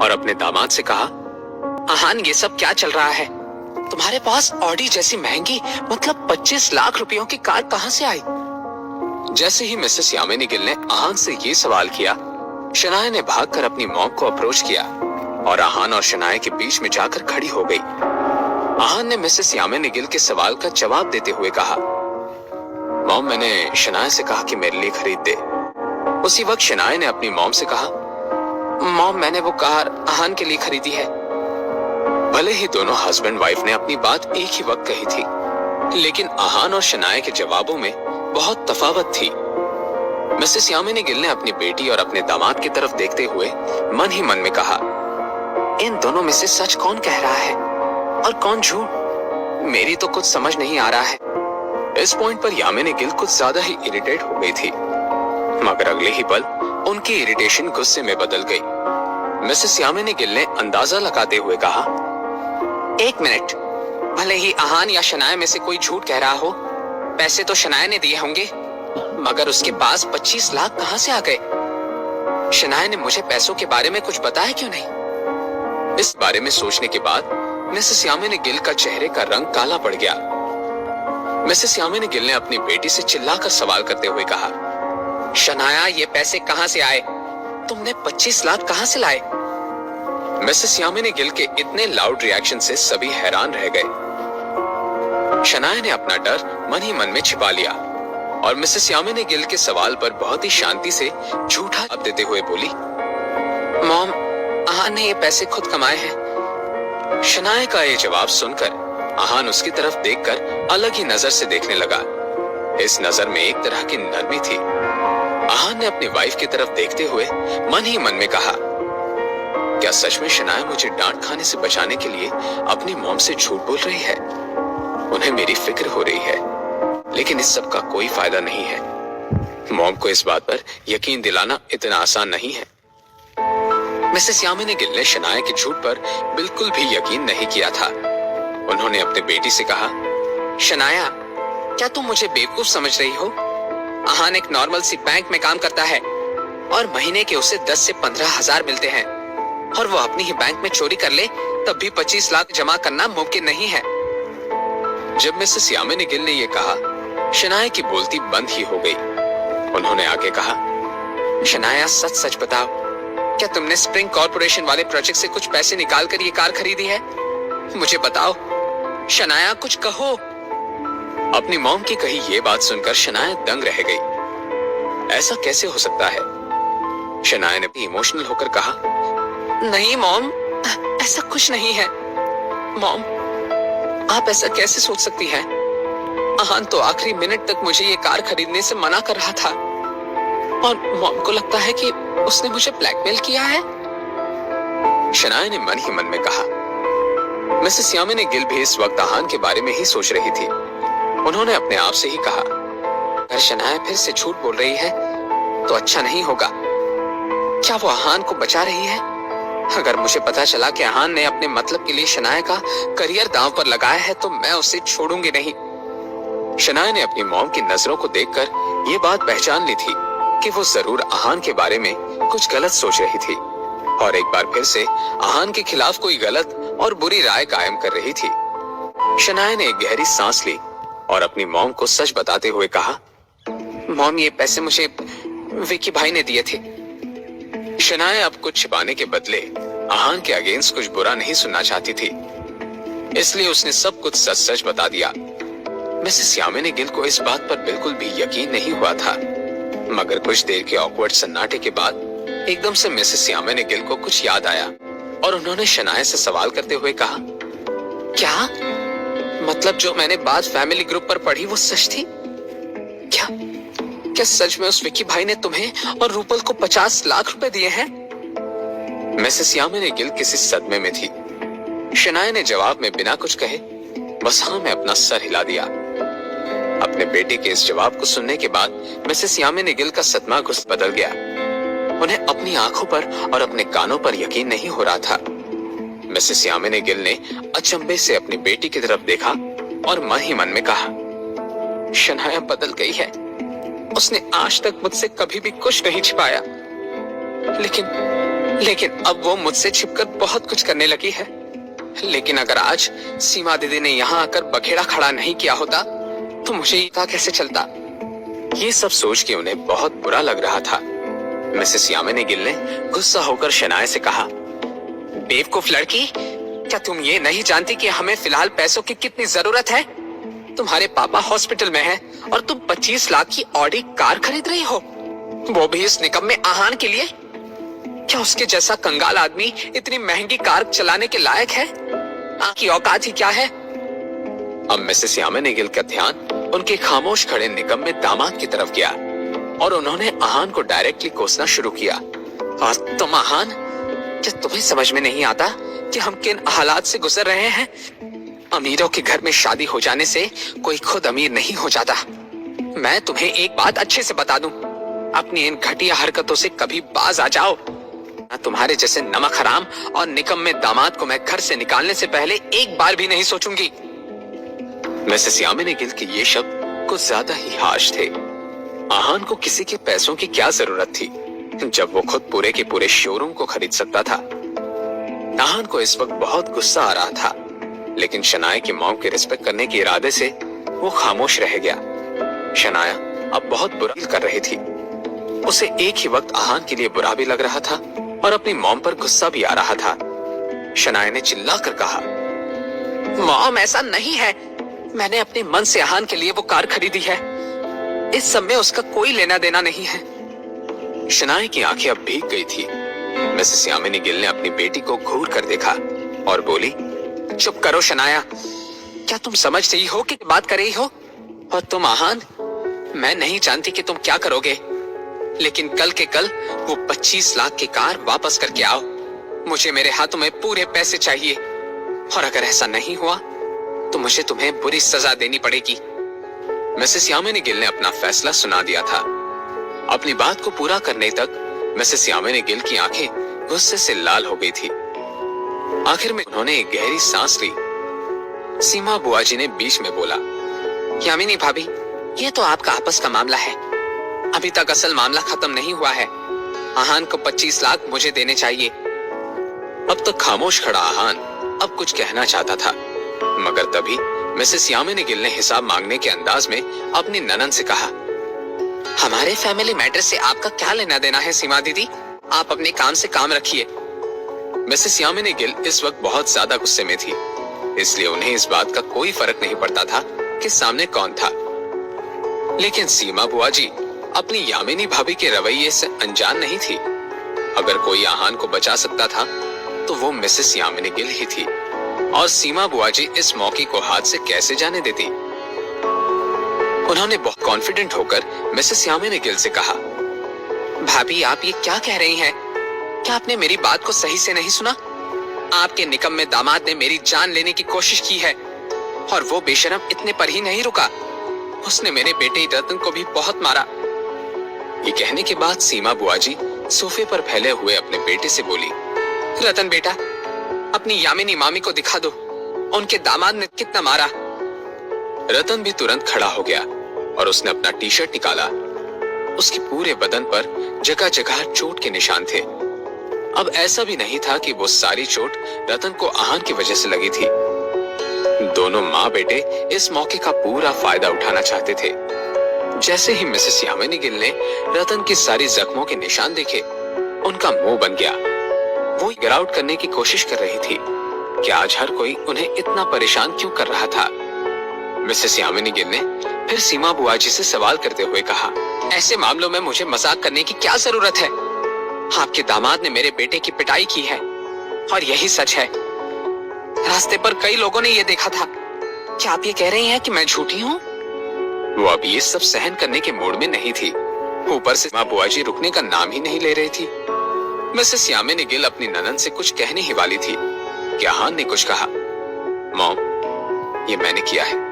और अपने दामाद से कहा, आहान ये सब क्या चल रहा है? तुम्हारे पास ऑडी जैसी महंगी मतलब 25 लाख रुपयों की कार कहां से आई? जैसे ही मिसेस यामिनी गिल ने आहान से ये सवाल किया, शनाया ने भागकर अपनी मॉम को अप्रोच किया और आहान और शनाया के बीच में जाकर खड़ी हो गई। आहान ने मिसेस यामिनी गिल के सवाल का जवाब देते हुए कहा, मॉम मैंने शनाया से कहा कि मेरे लिए खरीद दे। उसी वक्त शनाया ने अपनी मॉम से कहा, मॉम मैंने वो कार आहान के लिए खरीदी है। भले ही दोनों हस्बैंड वाइफ ने अपनी बात एक ही वक्त कही थी, लेकिन आहान और शनाया के जवाबों में बहुत तफावत थी। मिसेस यामिनी गिल ने अपनी बेटी और अपने दामाद की तरफ देखते हुए मन ही मन में कहा, इन दोनों में से सच कौन कह रहा है और कौन झूठ? मेरी तो कुछ समझ नहीं आ रहा है। इस पॉइंट पर यामिनी गिल कुछ ज्यादा ही इरिटेट हो गई थी, मगर अगले ही पल उनकी इरिटेशन गुस्से में बदल गई। मिसेस यामिनी गिल ने अंदाजा लगाते हुए कहा, एक मिनट, भले ही आहान या शनाया में से कोई झूठ कह रहा हो, पैसे तो शनाया ने दिए होंगे, मगर उसके पास 25 लाख कहां से आ गए? शनाया ने मुझे पैसों के बारे में कुछ बताया क्यों नहीं? इस बारे में सोचने के बाद मिसेस यामिनी गिल का चेहरे का रंग काला पड़ गया। मिसेस यामिनी गिल ने अपनी बेटी से चिल्लाकर सवाल करते हुए कहा, शनाया ये पैसे कहां से आए? तुमने 25 लाख कहां से लाए? मिसेस यामिनी गिल के इतने लाउड रिएक्शन से सभी हैरान रह गए। शनाया ने अपना डर मन ही मन में छिपा लिया और मिसेस यामिनी गिल के सवाल पर बहुत ही शांति से झूठा जवाब देते हुए बोली, मॉम आहान ने ये पैसे खुद कमाए हैं। शनाया का ये जवाब सुनकर आहान उसकी तरफ देखकर अलग ही नजर से देखने लगा। इस नजर में एक तरह की नरमी थी। आहान ने अपनी वाइफ की तरफ देखते हुए मन ही मन में कहा, क्या सच में शनाया मुझे डांट खाने से बचाने के लिए अपनी मॉम से झूठ बोल रही है? उन्हें मेरी फिक्र हो रही है, लेकिन इस सब का कोई फायदा नहीं है। मॉम को इस बात पर यकीन दिलाना इतना आसान नहीं है। मिसेस यामिनी गिल ने शनाया के झूठ पर बिल्कुल भी यकीन नहीं किया था। उन्होंने अपने बेटी से कहा, शनाया क्या तुम मुझे बेवकूफ समझ रही हो? आहान एक नॉर्मल सी बैंक में काम करता है और महीने के उसे 10 से 15 हजार मिलते हैं, और वो अपनी ही बैंक में चोरी कर ले तब भी 25 लाख जमा करना मुमकिन नहीं है। जब मिसेस यामिनी गिल ने ये कहा, शनाया की बोलती बंद ही हो गई। उन्होंने आगे कहा, शनाया सच सच बताओ, क्या तुमने स्प्रिंग कॉर्पोरेशन वाले प्रोजेक्ट से कुछ पैसे निकाल कर ये कार खरीदी है? मुझे बताओ शनाया, कुछ कहो। अपनी मॉम की कही ये बात सुनकर शनाया दंग रह गई। ऐसा कैसे हो सकता है? शनाया ने भी इमोशनल होकर कहा, नहीं मॉम, ऐसा कुछ नहीं है। मॉम आप ऐसा कैसे सोच सकती हैं? आहान तो आखिरी मिनट तक मुझे ये कार खरीदने से मना कर रहा था, और मॉम को लगता है कि उसने मुझे ब्लैकमेल किया है। शनाया ने मन ही मन में कहा। मिसेस यामिनी गिल भी इस वक्त आहान के बारे में ही सोच रही थी। उन्होंने अपने आप से ही कहा, अगर शनाया फिर से झूठ बोल रही है तो अच्छा नहीं होगा। क्या वो आहान को बचा रही है? अगर मुझे पता चला कि आहान ने अपने मतलब के लिए शनाया का करियर दांव पर लगाया है तो मैं उसे छोड़ूंगी नहीं। शनाया ने अपनी मॉम की नजरों को देखकर ये बात पहचान ली थी कि वो जरूर आहान के बारे में कुछ गलत सोच रही थी और एक बार फिर से आहान के खिलाफ कोई गलत और बुरी राय कायम कर रही थी। शनाया ने एक गहरी सांस ली और अपनी मॉम को सच बताते हुए कहा, मॉम ये पैसे मुझे विकी भाई ने दिए थे। शनाया अब कुछ छिपाने के बदले आहान के अगेंस्ट कुछ बुरा नहीं सुनना चाहती थी, इसलिए उसने सब कुछ सच सच बता दिया। मिसेस यामिनी गिल को इस बात पर बिल्कुल भी यकीन नहीं हुआ था, मगर कुछ देर के ऑकवर्ड सन्नाटे के बाद एकदम से मिसेस यामिनी गिल को कुछ याद आया और उन्होंने शनाया से सवाल करते हुए कहा, क्या मतलब जो मैंने बात फैमिली ग्रुप पर पढ़ी वो सच थी? क्या क्या सच में उस विकी भाई ने तुम्हें और रूपल को 50 लाख रुपए दिए हैं? मिसेस यामिनी गिल किसी सदमे में थी। शनाया ने जवाब में बिना कुछ कहे बस हाँ में अपना सर हिला दिया। अपने बेटे के इस जवाब को सुनने के बाद मिसेस यामिनी गिल का सदमा घुस बदल गया। उन्हें अपनी आंखों पर और अपने कानों पर यकीन नहीं हो रहा था। मिसेस यामिनी गिल ने अचंभे से अपनी बेटी की तरफ देखा और मन ही मन में कहा, शनाया बदल गई है। उसने आज तक मुझसे कभी भी कुछ नहीं छिपाया, लेकिन अब वो मुझसे छिपकर बहुत कुछ करने लगी है। लेकिन अगर आज सीमा दीदी ने यहाँ आकर बखेड़ा खड़ा नहीं किया होता तो मुझे ये पता कैसे चलता। ये सब सोच के उन्हें बहुत बुरा लग रहा था। मिसेस यामिनी गिल ने गुस्सा होकर शनाया से कहा, बेवकूफ लड़की, क्या तुम ये नहीं जानती कि हमें फिलहाल पैसों की कितनी जरूरत है? तुम्हारे पापा हॉस्पिटल में हैं और तुम 25 लाख की ऑडी कार खरीद रही हो, वो भी इस निकम्मे आहान के लिए। क्या उसके जैसा कंगाल आदमी इतनी महंगी कार चलाने के लायक है? आपकी औकात ही क्या है? अब मिसेस यामिनी गिल का ध्यान उनके खामोश खड़े निकम्मे दामाद की तरफ गया और उन्होंने आहान को डायरेक्टली कोसना शुरू किया। और तुम आहान, क्या तुम्हें समझ में नहीं आता कि हम किन हालात से गुजर रहे हैं? अमीरों के घर में शादी हो जाने से कोई खुद अमीर नहीं हो जाता। मैं तुम्हें एक बात अच्छे से बता दूं, अपनी इन घटिया हरकतों से कभी बाज आ जाओ। तुम्हारे जैसे नमक हराम और निकम्मे दामाद को मैं घर से निकालने से पहले एक बार भी नहीं सोचूंगी। मिसेस यामिनी गिल के ये शब्द कुछ ज्यादा ही हार्श थे। आहान को किसी के पैसों की क्या जरूरत थी जब वो खुद पूरे के पूरे शोरूम को खरीद सकता था। आहान को इस वक्त बहुत गुस्सा आ रहा था, लेकिन शनाया की मॉम के रिस्पेक्ट करने के इरादे से वो खामोश रह गया। शनाया अब बहुत बुरा फील कर रही थी। उसे एक ही वक्त आहान के लिए बुरा भी लग रहा था और अपनी मॉम पर गुस्सा भी आ रहा था। शनाया ने चिल्लाकर कहा, मॉम ऐसा नहीं है, मैंने अपने मन से आहान के लिए वो कार खरीदी है। इस सब में उसका कोई लेना देना नहीं है। शनाया की आंखें अब भीग गई थी। मिसेस यामिनी गिल ने अपनी बेटी को घूर कर देखा और बोली, चुप करो शनाया, क्या तुम समझ रही हो कि बात कर रही हो? और तुम आहान, मैं नहीं जानती कि तुम क्या करोगे, लेकिन कल के कल वो 25 लाख की कार वापस करके आओ। मुझे मेरे हाथों में पूरे पैसे चाहिए, और अगर ऐसा नहीं हुआ तो मुझे तुम्हें बुरी सजा देनी पड़ेगी। मिसेस यामिनी गिल ने अपना फैसला सुना दिया था। अपनी बात को पूरा करने तक मिसेस यामिनी गिल की आंखें गुस्से से लाल हो गई थी। आखिर में उन्होंने एक गहरी सांस ली। सीमा बुआजी ने बीच में बोला, यामिनी भाभी, ये तो आपका आपस का मामला है, अभी तक असल मामला खत्म नहीं हुआ है। आहान को 25 लाख मुझे देने चाहिए। अब तक खामोश खड़ा आहान अब कुछ कहना चाहता था, मगर तभी मिसेस यामिनी गिल ने हिसाब मांगने के अंदाज में अपनी ननन से कहा, हमारे फैमिली मैटर से आपका क्या लेना देना है सीमा दीदी, आप अपने काम से काम रखिए। मिसेस यामिनी गिल इस वक्त बहुत ज्यादा गुस्से में थी, इसलिए उन्हें इस बात का कोई फर्क नहीं पड़ता था कि सामने कौन था। लेकिन सीमा बुआजी अपनी यामिनी भाभी के रवैये से अनजान नहीं थी। अगर कोई आहान को बचा सकता था तो वो मिसेस यामिनी गिल ही थी, और सीमा बुआजी इस मौके को हाथ से कैसे जाने देती। उन्होंने बहुत कॉन्फिडेंट होकर मिसेस यामिनी गिल से कहा, भाभी आप ये क्या कह रही हैं? क्या आपने मेरी बात को सही से नहीं सुना? आपके निकम्मे दामाद ने मेरी जान लेने की कोशिश की है, और वो बेशरम इतने पर ही नहीं रुका, उसने मेरे बेटे रतन को भी बहुत मारा। ये कहने के बाद सीमा बुआजी सोफे पर फैले हुए अपने बेटे से बोली, रतन बेटा, अपनी यामिनी मामी को दिखा दो, उनके दामाद ने कितना मारा। रतन भी तुरंत खड़ा हो गया और उसने अपना टी शर्ट निकाला। उसके पूरे बदन पर जगह जगह चोट के निशान थे। अब ऐसा भी नहीं था कि वो सारी चोट रतन को आहान की वजह से लगी थी। दोनों माँ बेटे इस मौके का पूरा फायदा उठाना चाहते थे। जैसे ही मिसेस यामिनी गिल ने रतन की सारी जख्मों के निशान देखे, उनका मुंह बन गया। वो गिराउट करने की कोशिश कर रही थी कि आज हर कोई उन्हें इतना परेशान क्यों कर रहा था। मिसेस यामिनी गिल ने फिर सीमा बुआजी से सवाल करते हुए कहा, ऐसे मामलों में मुझे मजाक करने की क्या जरूरत है? आपके दामाद ने मेरे बेटे की पिटाई की है, और यही सच है। रास्ते पर कई लोगों ने ये देखा था। क्या आप ये कह रही हैं कि मैं झूठी हूँ? वो अब ये सब सहन करने के मूड में नहीं थी। ऊपर से माँ बुआजी रुकने का नाम ही नहीं ले रही थी। मिसेस यामिनी गिल अपनी ननन से कुछ कहने ही वाली थी कि आहान ने कुछ कहा। मॉम, ये मैंने किया है।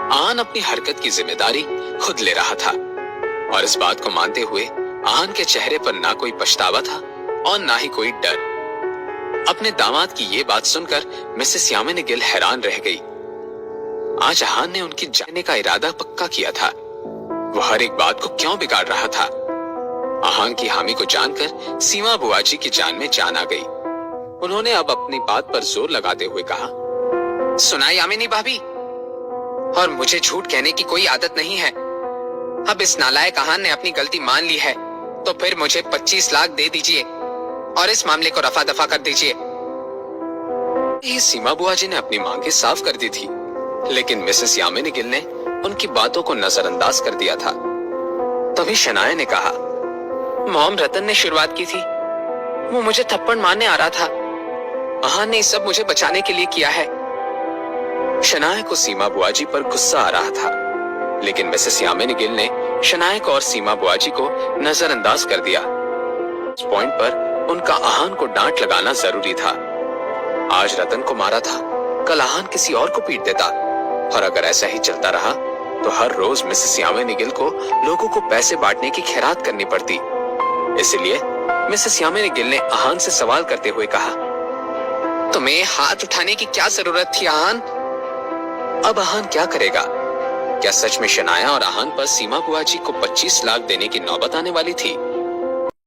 आहान अपनी हरकत की जिम्मेदारी खुद ले रहा था, और इस बात को मानते हुए आहान के चेहरे पर ना कोई पछतावा था और ना ही कोई डर। अपने दामाद की ये बात सुनकर मिसेस यामिनी गिल हैरान रह गई। आज आहान ने उनकी जाने का इरादा पक्का किया था। वो हर एक बात को क्यों बिगाड़ रहा था? आहान की हामी को जानकर सीमा बुआ जी की जान में जान आ गई। उन्होंने अब अपनी बात पर जोर लगाते हुए कहा, सुना यामिनी भाभी, और मुझे झूठ कहने की कोई आदत नहीं है। अब इस नालायक आहान ने अपनी गलती मान ली है, तो फिर मुझे 25 लाख दे दीजिए और इस मामले को रफा दफा कर दीजिए। ये सीमा बुआ जी ने अपनी मांगे साफ कर दी थी, लेकिन मिसेस यामिनी गिल ने उनकी बातों को नजरअंदाज कर दिया था। तभी शनाया ने कहा, मॉम, रतन ने शुरुआत की थी, वो मुझे थप्पड़ मारने आ रहा था। आहान ने सब मुझे बचाने के लिए किया है। शनाया को सीमा बुआ जी पर गुस्सा आ रहा था, लेकिन मिसेस यामिनी गिल ने शनाया को और सीमा बुआ जी को नजरअंदाज कर दिया। इस पॉइंट पर उनका आहान को डांट लगाना जरूरी था। आज रतन को मारा था, कल आहान किसी और को पीट देता, और अगर ऐसा ही चलता रहा तो हर रोज मिसेस यामिनी गिल को लोगों को पैसे बांटने की खैरात करनी पड़ती। इसलिए मिसेस यामिनी गिल ने आहान से सवाल करते हुए कहा, तुम्हें हाथ उठाने की क्या जरूरत थी आहान? अब आहान क्या करेगा? क्या सच में शनाया और आहान पर सीमा बुआ जी को 25 लाख देने की नौबत आने वाली थी?